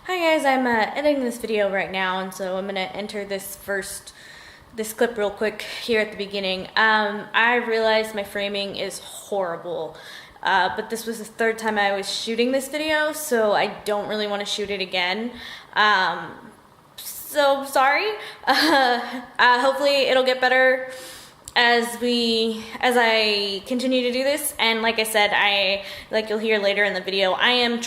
Hi guys, I'm editing this video right now, and so I'm gonna enter this clip real quick here at the beginning. I realized my framing is horrible, but this was the third time I was shooting this video, so I don't really want to shoot it again. So sorry. Hopefully it'll get better as I continue to do this. And like I said, like you'll hear later in the video, I'm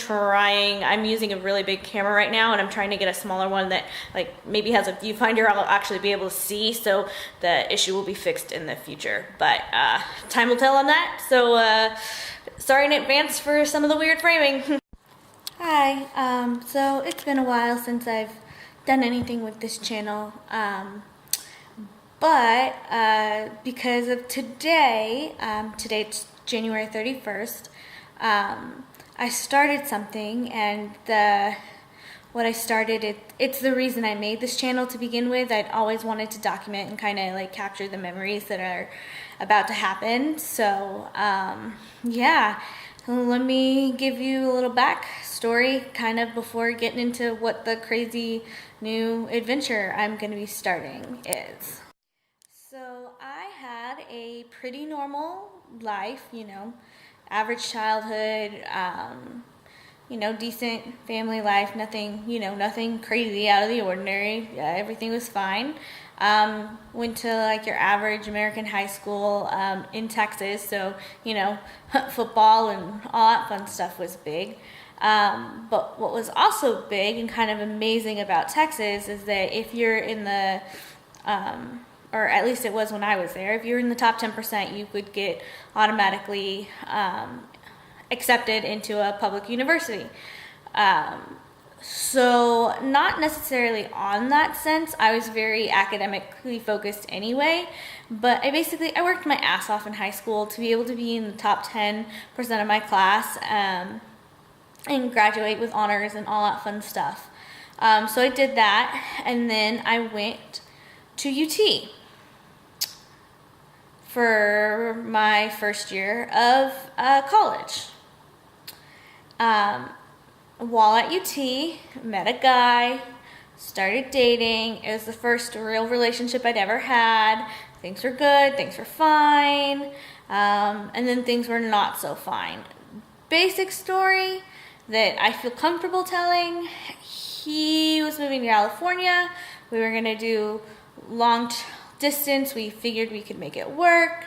using a really big camera right now, and I'm trying to get a smaller one that like maybe has a viewfinder I'll actually be able to see, so the issue will be fixed in the future, but time will tell on that. So sorry in advance for some of the weird framing. Hi, so it's been a while since I've done anything with this channel, but because of today, today it's January 31st, I started something, and what I started, it's the reason I made this channel to begin with. I'd always wanted to document and kind of like capture the memories that are about to happen. So yeah, let me give you a little backstory kind of before getting into what the crazy new adventure I'm going to be starting is. So I had a pretty normal life, average childhood, decent family life, nothing crazy out of the ordinary. Everything was fine. Went to like your average American high school in Texas, so football and all that fun stuff was big. But what was also big and kind of amazing about Texas is that if you're in the or at least it was when I was there, if you're in the top 10%, you could get automatically accepted into a public university. So not necessarily on that sense. I was very academically focused anyway, but I worked my ass off in high school to be able to be in the top 10% of my class and graduate with honors and all that fun stuff. So I did that, and then I went to UT for my first year of college. While at UT, met a guy, started dating. It was the first real relationship I'd ever had. Things were good, things were fine, and then things were not so fine. Basic story that I feel comfortable telling: he was moving to California. We were gonna do long distance. We figured we could make it work.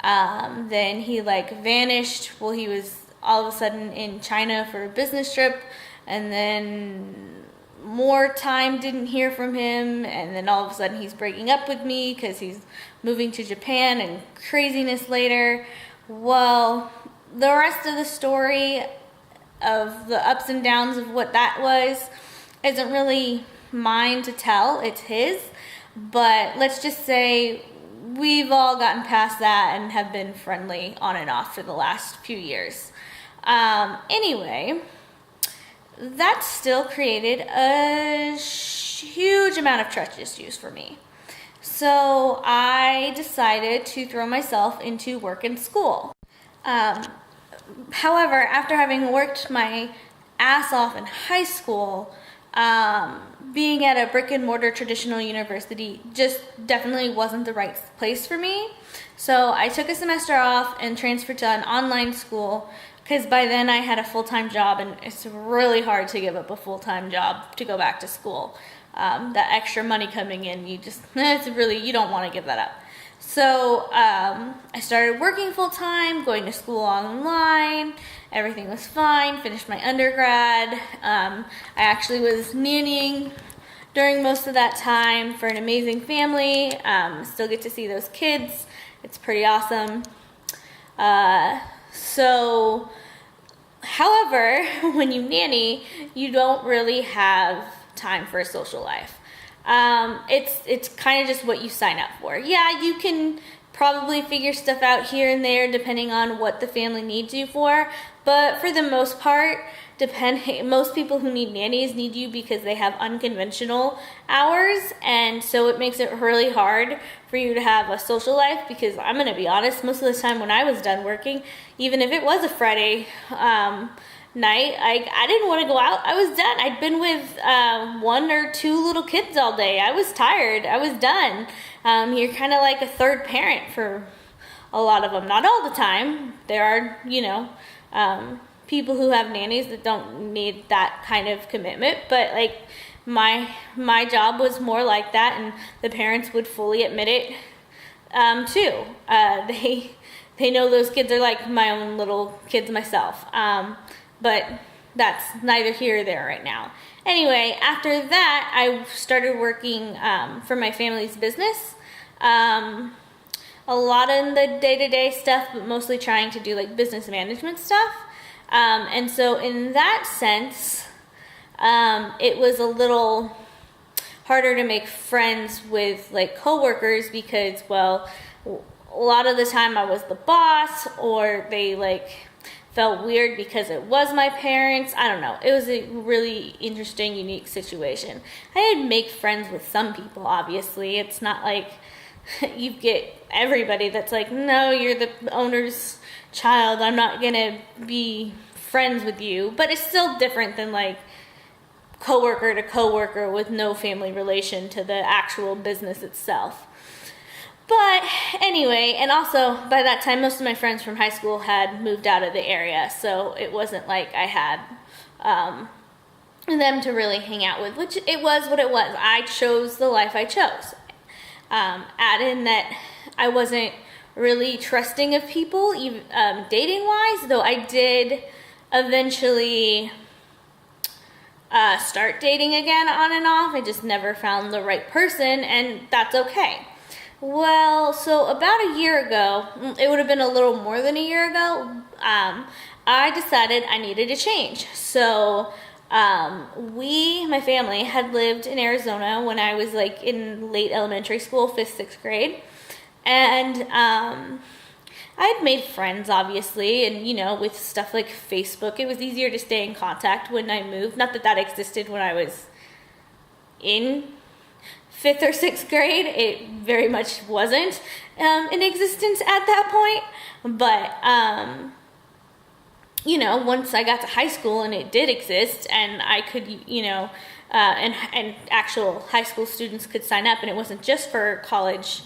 Then he vanished. Well, he was all of a sudden in China for a business trip, and then more time, didn't hear from him, and then all of a sudden he's breaking up with me because he's moving to Japan, and craziness later. Well, the rest of the story of the ups and downs of what that was isn't really mine to tell, it's his. But let's just say we've all gotten past that and have been friendly on and off for the last few years. Anyway, that still created a huge amount of trust issues for me. So I decided to throw myself into work and school. However, after having worked my ass off in high school, being at a brick and mortar traditional university just definitely wasn't the right place for me. So I took a semester off and transferred to an online school, because by then I had a full-time job, and it's really hard to give up a full-time job to go back to school. That extra money coming in, you don't want to give that up. So I started working full-time, going to school online. Everything was fine. Finished my undergrad. I actually was nannying during most of that time for an amazing family. Still get to see those kids. It's pretty awesome. However, when you nanny, you don't really have time for a social life. It's kind of just what you sign up for. Yeah, you can probably figure stuff out here and there depending on what the family needs you for, but for the most part, most people who need nannies need you because they have unconventional hours, and so it makes it really hard for you to have a social life, because I'm going to be honest, most of the time when I was done working, even if it was a Friday night. I didn't want to go out. I was done. I'd been with one or two little kids all day. I was tired. I was done. You're kind of like a third parent for a lot of them. Not all the time. There are, people who have nannies that don't need that kind of commitment, but like my job was more like that, and the parents would fully admit it too. They know those kids are like my own little kids myself, but that's neither here or there right now. Anyway, after that, I started working for my family's business. A lot in the day-to-day stuff, but mostly trying to do like business management stuff. And so in that sense, it was a little harder to make friends with like coworkers because, well, a lot of the time I was the boss, or they like felt weird because it was my parents. I don't know. It was a really interesting, unique situation. I did make friends with some people, obviously. It's not like you get everybody that's like, no, you're the owner's child, I'm not gonna be friends with you. But it's still different than like coworker to coworker with no family relation to the actual business itself. But anyway, and also by that time most of my friends from high school had moved out of the area, so it wasn't like I had them to really hang out with, which it was what it was. I chose the life I chose. Add in that I wasn't really trusting of people, even dating wise, though I did eventually start dating again on and off. I just never found the right person, and that's okay. Well, so about a year ago, it would have been a little more than a year ago, I decided I needed a change. So my family had lived in Arizona when I was like in late elementary school, 5th, 6th grade. And I had made friends, obviously, and with stuff like Facebook, it was easier to stay in contact when I moved. Not that that existed when I was in 5th or 6th grade. It very much wasn't in existence at that point. But once I got to high school and it did exist, and I could, and actual high school students could sign up, and it wasn't just for college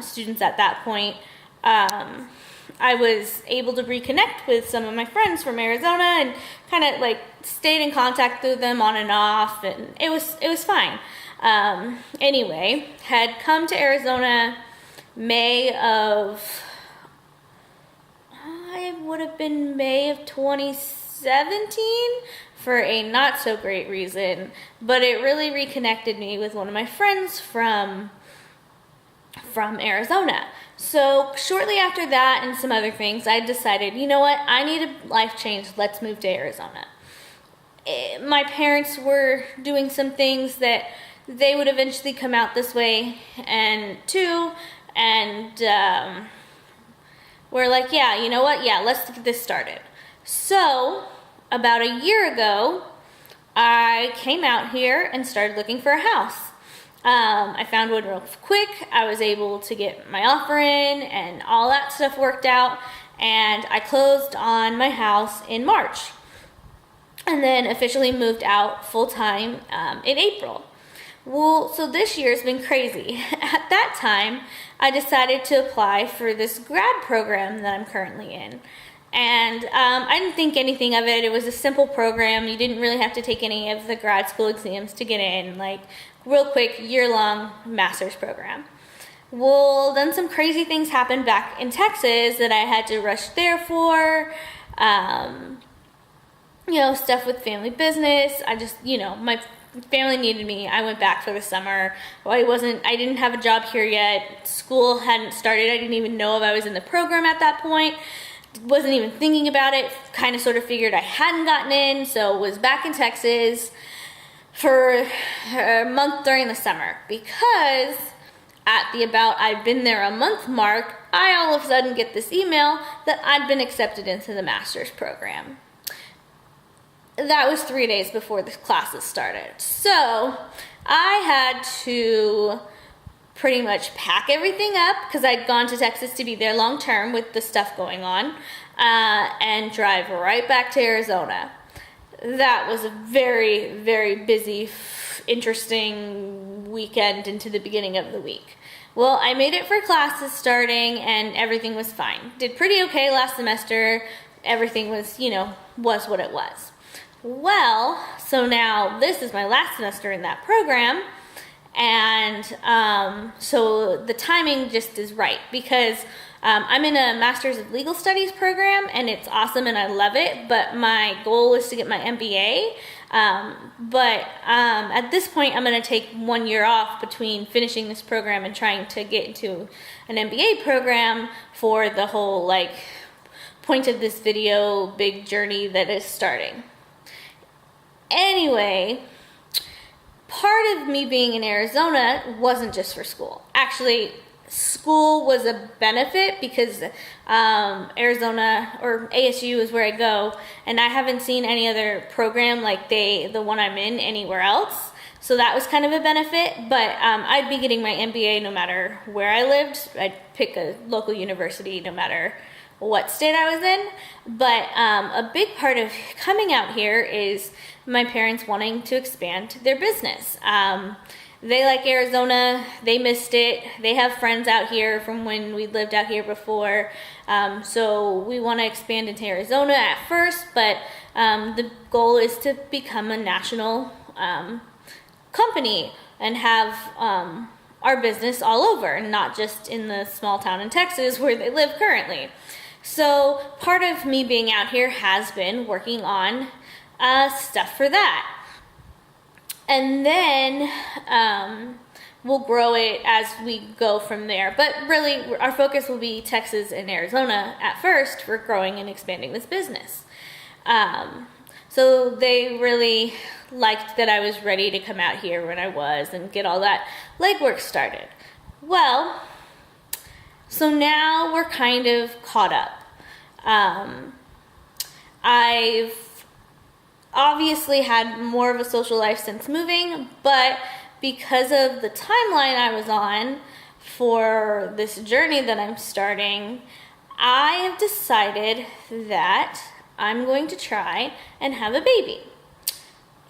students at that point, I was able to reconnect with some of my friends from Arizona and kind of like stayed in contact with them on and off, and it was fine. Anyway, had come to Arizona May of 2017 for a not so great reason, but it really reconnected me with one of my friends from Arizona. So shortly after that and some other things, I decided, you know what, I need a life change. Let's move to Arizona. My parents were doing some things that they would eventually come out this way and we're like, yeah, you know what? Yeah, let's get this started. So about a year ago, I came out here and started looking for a house. I found one real quick. I was able to get my offer in and all that stuff worked out, and I closed on my house in March and then officially moved out full-time in April. Well, so this year's been crazy. At that time, I decided to apply for this grad program that I'm currently in. And I didn't think anything of it. It was a simple program. You didn't really have to take any of the grad school exams to get in. Like, real quick, year-long master's program. Well, then some crazy things happened back in Texas that I had to rush there for. Stuff with family business. I just, my family needed me. I went back for the summer. I didn't have a job here yet. School hadn't started. I didn't even know if I was in the program at that point. Wasn't even thinking about it. Kind of sort of figured I hadn't gotten in, so was back in Texas for a month during the summer, because at the I'd been there a month mark, I all of a sudden get this email that I'd been accepted into the master's program. That was 3 days before the classes started. So I had to pretty much pack everything up because I'd gone to Texas to be there long term with the stuff going on. and drive right back to Arizona. That was a very, very busy, interesting weekend into the beginning of the week. Well, I made it for classes starting and everything was fine. Did pretty okay last semester. Everything was, was what it was. Well, so now this is my last semester in that program, and so the timing just is right because I'm in a Master's of Legal Studies program, and it's awesome and I love it, but my goal is to get my MBA. But at this point, I'm going to take 1 year off between finishing this program and trying to get into an MBA program for the whole, point of this video, big journey that is starting. Anyway, part of me being in Arizona wasn't just for school. Actually, school was a benefit because Arizona or ASU is where I go, and I haven't seen any other program like the one I'm in anywhere else. So that was kind of a benefit, but I'd be getting my MBA no matter where I lived. I'd pick a local university no matter what state I was in. But a big part of coming out here is my parents wanting to expand their business. They like Arizona, they missed it, they have friends out here from when we lived out here before, so we want to expand into Arizona at first, but the goal is to become a national company and have our business all over, not just in the small town in Texas where they live currently. So part of me being out here has been working on stuff for that. And then we'll grow it as we go from there. But really, our focus will be Texas and Arizona at first for growing and expanding this business. So they really liked that I was ready to come out here when I was and get all that legwork started. Well, so now we're kind of caught up. I've obviously had more of a social life since moving, but because of the timeline I was on for this journey that I'm starting, I have decided that I'm going to try and have a baby.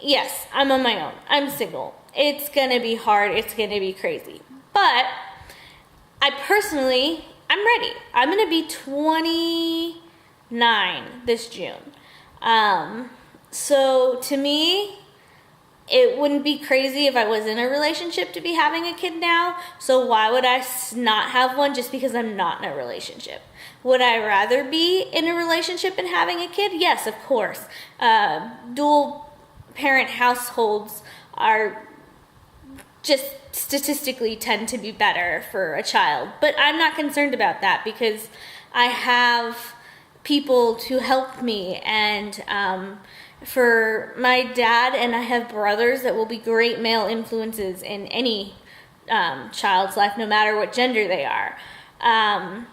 Yes, I'm on my own. I'm single. It's going to be hard. It's going to be crazy. But I'm ready. I'm going to be 29 this June. So to me, it wouldn't be crazy if I was in a relationship to be having a kid now. So why would I not have one just because I'm not in a relationship? Would I rather be in a relationship and having a kid? Yes, of course. Dual parent households are just statistically tend to be better for a child. But I'm not concerned about that because I have people to help me, and for my dad, and I have brothers that will be great male influences in any child's life, no matter what gender they are. I'm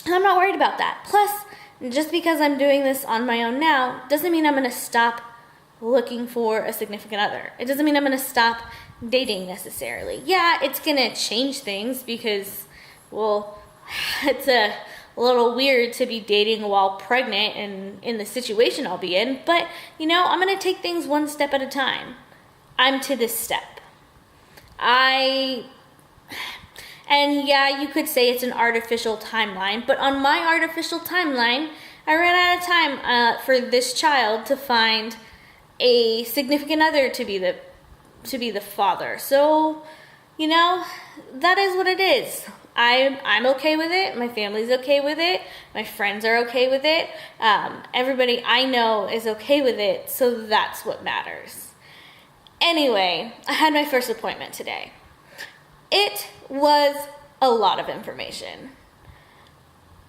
not worried about that. Plus, just because I'm doing this on my own now doesn't mean I'm going to stop looking for a significant other. It doesn't mean I'm going to stop dating necessarily. Yeah, it's going to change things because, well, it's a little weird to be dating while pregnant and in the situation I'll be in, but I'm going to take things one step at a time. I'm to this step. And yeah, you could say it's an artificial timeline, but on my artificial timeline, I ran out of time for this child to find a significant other to be the father. So, that is what it is. I'm okay with it. My family's okay with it. My friends are okay with it. Everybody I know is okay with it, so that's what matters. Anyway, I had my first appointment today. It was a lot of information.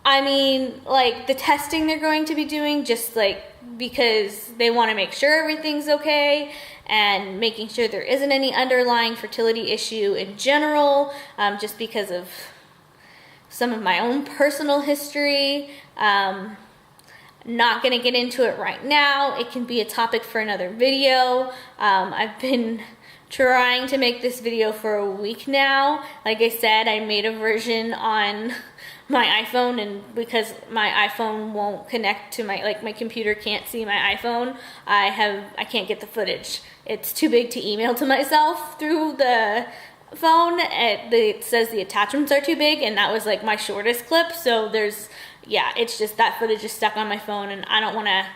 I mean, the testing they're going to be doing, just because they want to make sure everything's okay and making sure there isn't any underlying fertility issue in general, just because of some of my own personal history. Not going to get into it right now. It can be a topic for another video. I've been trying to make this video for a week now. Like I said, I made a version on my iPhone, and because my iPhone won't connect to my computer can't see my iPhone, I can't get the footage. It's too big to email to myself through the phone. It says the attachments are too big, and that was like my shortest clip. So it's just that footage is stuck on my phone, and I don't want to.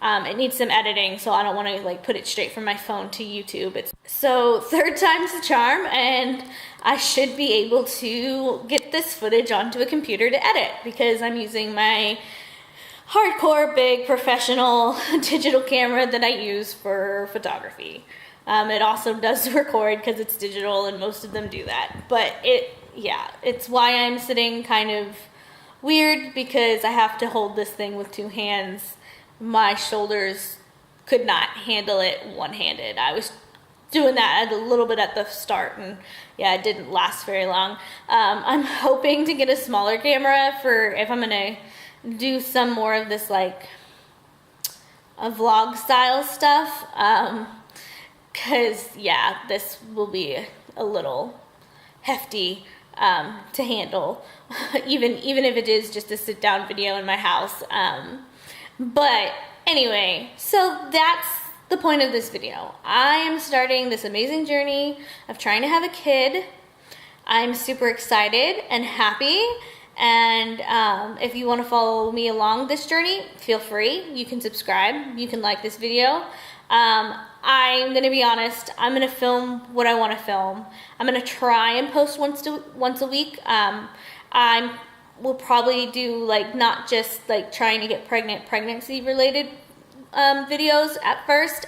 It needs some editing, so I don't want to like put it straight from my phone to YouTube. So third time's the charm, and I should be able to get this footage onto a computer to edit, because I'm using my hardcore, big, professional digital camera that I use for photography. It also does record because it's digital, and most of them do that. But it's why I'm sitting kind of weird, because I have to hold this thing with two hands. My shoulders could not handle it one-handed. I was doing that a little bit at the start, and it didn't last very long. I'm hoping to get a smaller camera for if I'm gonna do some more of this like a vlog style stuff, because this will be a little hefty to handle, even if it is just a sit down video in my house. But anyway, so that's the point of this video. I am starting this amazing journey of trying to have a kid. I'm super excited and happy, and if you want to follow me along this journey, feel free. You can subscribe, you can like this video. I'm going to be honest, I'm going to film what I want to film. I'm going to try and post once a week. We'll probably do like not just like trying to get pregnancy related videos at first,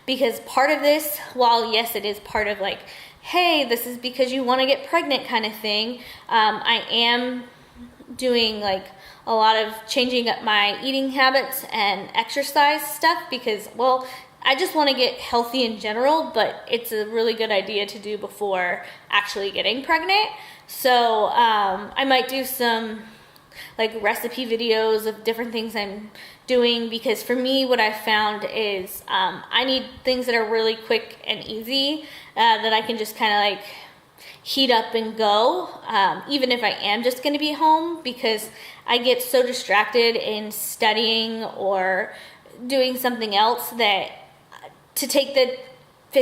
because part of this, while yes it is part of like, hey, this is because you want to get pregnant kind of thing, I am doing like a lot of changing up my eating habits and exercise stuff, because I just want to get healthy in general, but it's a really good idea to do before actually getting pregnant. So I might do some like recipe videos of different things I'm doing, because for me what I found is I need things that are really quick and easy, that I can just kind of like heat up and go, even if I am just going to be home, because I get so distracted in studying or doing something else that to take the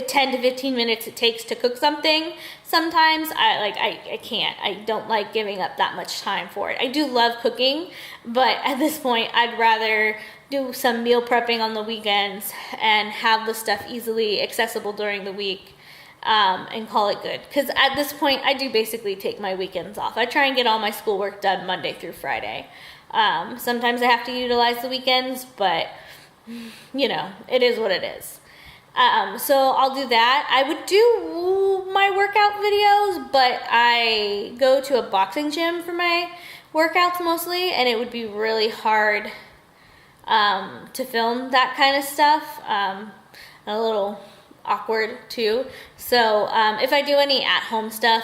10 to 15 minutes it takes to cook something, sometimes I can't. I don't like giving up that much time for it. I do love cooking, but at this point I'd rather do some meal prepping on the weekends and have the stuff easily accessible during the week, and call it good. Because at this point I do basically take my weekends off. I try and get all my schoolwork done Monday through Friday. Sometimes I have to utilize the weekends, but it is what it is. So I'll do that. I would do my workout videos, but I go to a boxing gym for my workouts mostly, and it would be really hard to film that kind of stuff. A little awkward too. So if I do any at-home stuff,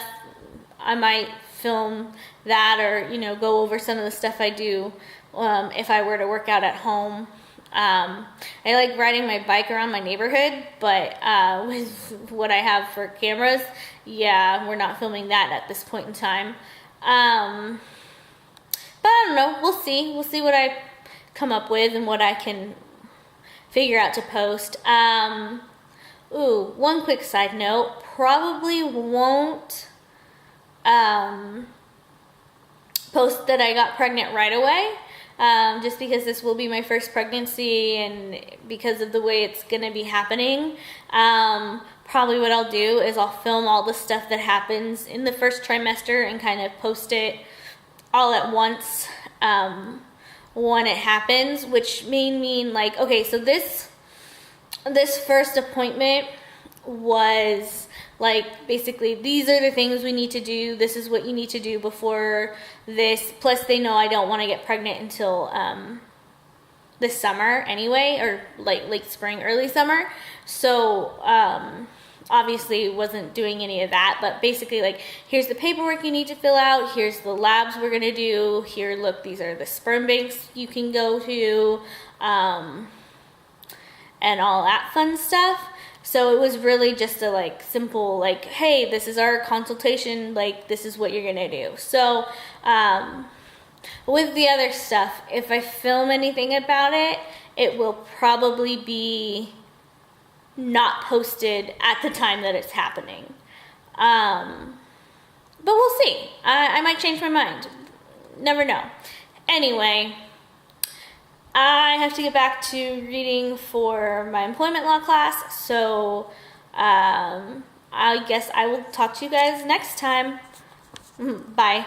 I might film that, or go over some of the stuff I do if I were to work out at home. I like riding my bike around my neighborhood, but with what I have for cameras, we're not filming that at this point in time. But I don't know. We'll see. We'll see what I come up with and what I can figure out to post. One quick side note. Probably won't post that I got pregnant right away. Just because this will be my first pregnancy, and because of the way it's going to be happening, probably what I'll do is I'll film all the stuff that happens in the first trimester and kind of post it all at once when it happens, which may mean like, okay, so this first appointment was like, basically, these are the things we need to do. This is what you need to do before this. Plus, they know I don't want to get pregnant until this summer anyway, or like late spring, early summer. So, obviously, wasn't doing any of that. But basically, like, here's the paperwork you need to fill out. Here's the labs we're going to do. Here, look, these are the sperm banks you can go to, and all that fun stuff. So it was really just a like simple like, hey, this is our consultation, like this is what you're gonna do. So with the other stuff, if I film anything about it, it will probably be not posted at the time that it's happening. But we'll see. I might change my mind. Never know. Anyway, I have to get back to reading for my employment law class, so I guess I will talk to you guys next time. Bye.